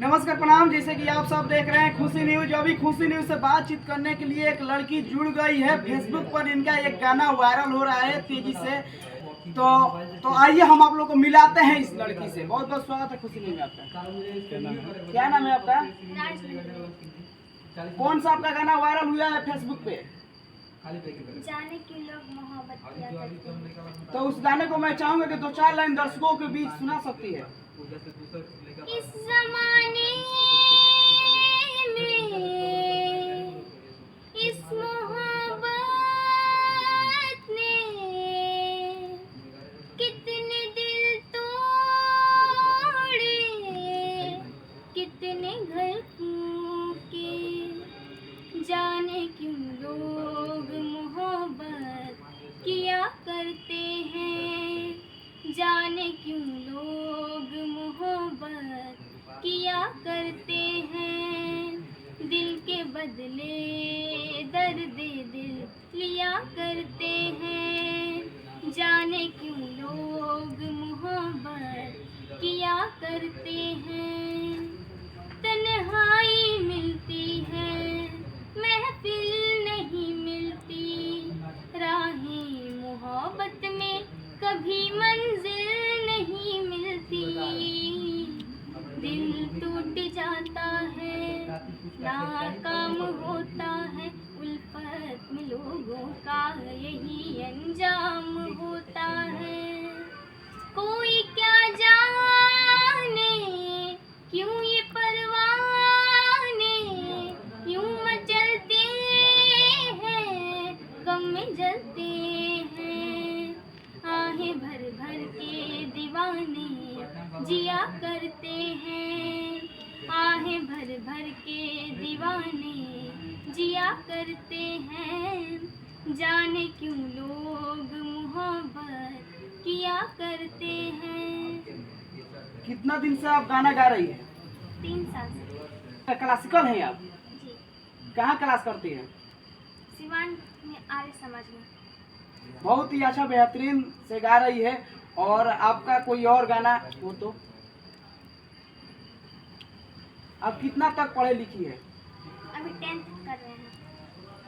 नमस्कार प्रणाम। जैसे कि आप सब देख रहे हैं खुशी न्यूज। अभी खुशी न्यूज से बातचीत करने के लिए एक लड़की जुड़ गई है। फेसबुक पर इनका एक गाना वायरल हो रहा है तेजी से। तो आइए हम आप लोग को मिलाते हैं इस लड़की से। बहुत बहुत स्वागत है खुशी न्यूज में आपका। क्या नाम है आपका? कौन सा आपका गाना वायरल हुआ है फेसबुक पे? जाने कि लोग मोहब्बत किया करते हैं। तो उस गाने को मैं चाहूंगा कि 2-4 लाइन दर्शकों के बीच सुना सकती है। इस जमाने में इस मोहब्बत ने कितने दिल तोड़े, कितने घर फूके। जाने क्यों लोग मोहब्बत किया करते हैं, जाने क्यों लोग मोहब्बत किया करते हैं। दिल के बदले दर्द दिल लिया करते हैं, जाने क्यों लोग मोहब्बत किया करते हैं। तन्हाई मिलती है, महफिल नहीं मिलती, राहें मोहब्बत में कभी मंजिल नहीं मिलती। दिल टूट जाता है, नाकाम होता है, उल्फत में लोगों का यही अंजाम होता है। कोई क्या जाने क्यों ये परवाने यूं मचलते हैं, गम में जलते हैं। आहें भर भर के दीवाने जिया करते हैं, आहें भर भर के दीवाने जिया करते हैं। जाने क्यों लोग मोहब्बत किया करते हैं। कितना दिन से आप गाना गा रही है? 3 साल से। क्लासिकल है आप? जी, कहाँ क्लास करती है? सिवान में आर्य समाज में। बहुत ही अच्छा बेहतरीन से गा रही है। और आपका कोई और गाना हो तो? आप कितना तक पढ़े लिखी है? अभी 10th कर रहे हैं।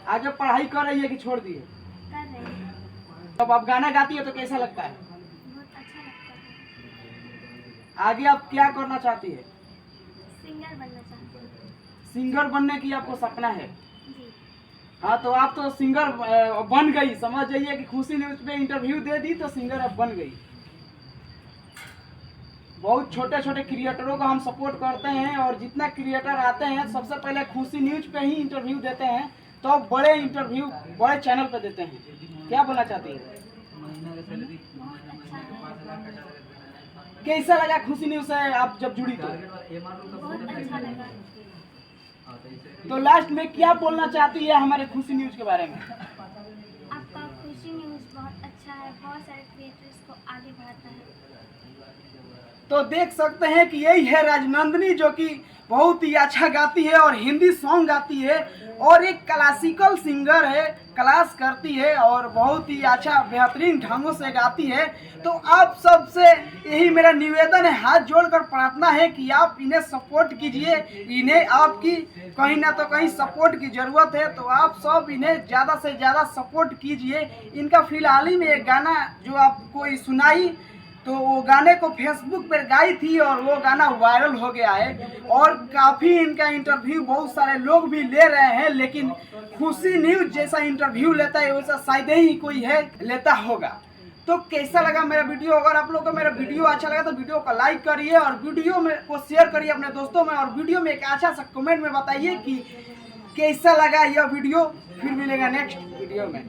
आगे पढ़ाई कर रही है कि छोड़ दी है? कर रहे हैं। जब आप गाना गाती है तो कैसा लगता है? बहुत अच्छा लगता है। आगे आप क्या करना चाहती है? सिंगर बनना चाहती हूँ। सिंगर बनने की आपको सपना है? जी, हाँ, तो आप तो सिंगर बन गई। समझ जाइए कि खुशी न्यूज पे इंटरव्यू दे दी तो सिंगर अब बन गई। बहुत छोटे छोटे क्रिएटरों को हम सपोर्ट करते हैं और जितना क्रिएटर आते हैं सबसे पहले खुशी न्यूज पे ही इंटरव्यू देते हैं, तो बड़े इंटरव्यू बड़े चैनल पे देते हैं। क्या बोलना चाहती है? बहुत अच्छा है। कैसा लगा खुशी न्यूज से आप जब जुड़ी तो? बहुत अच्छा लगा। तो लास्ट में क्या बोलना चाहती है हमारे खुशी न्यूज के बारे में? आपका खुशी न्यूज़ बहुत अच्छा है, बहुत सारे क्रिएटर्स को आगे बढ़ाता है। तो देख सकते हैं कि यही है राजनंदनी, जो कि बहुत ही अच्छा गाती है और हिंदी सॉन्ग गाती है और एक क्लासिकल सिंगर है, क्लास करती है और बहुत ही अच्छा बेहतरीन ढंगों से गाती है। तो आप सबसे यही मेरा निवेदन है, हाथ जोड़कर प्रार्थना है कि आप इन्हें सपोर्ट कीजिए। इन्हें आपकी कहीं ना तो कहीं सपोर्ट की ज़रूरत है, तो आप सब इन्हें ज़्यादा से ज़्यादा सपोर्ट कीजिए। इनका फिलहाल ही में एक गाना जो आपको सुनाई, तो वो गाने को फेसबुक पर गाई थी और वो गाना वायरल हो गया है और काफ़ी इनका इंटरव्यू बहुत सारे लोग भी ले रहे हैं, लेकिन खुशी न्यूज जैसा इंटरव्यू लेता है वैसा शायद ही कोई है लेता होगा। तो कैसा लगा मेरा वीडियो? अगर आप लोगों को मेरा वीडियो अच्छा लगा तो वीडियो को लाइक करिए और वीडियो में को शेयर करिए अपने दोस्तों में, और वीडियो में एक अच्छा सा कमेंट में बताइए कि कैसा लगा यह वीडियो। फिर मिलेगा नेक्स्ट वीडियो में।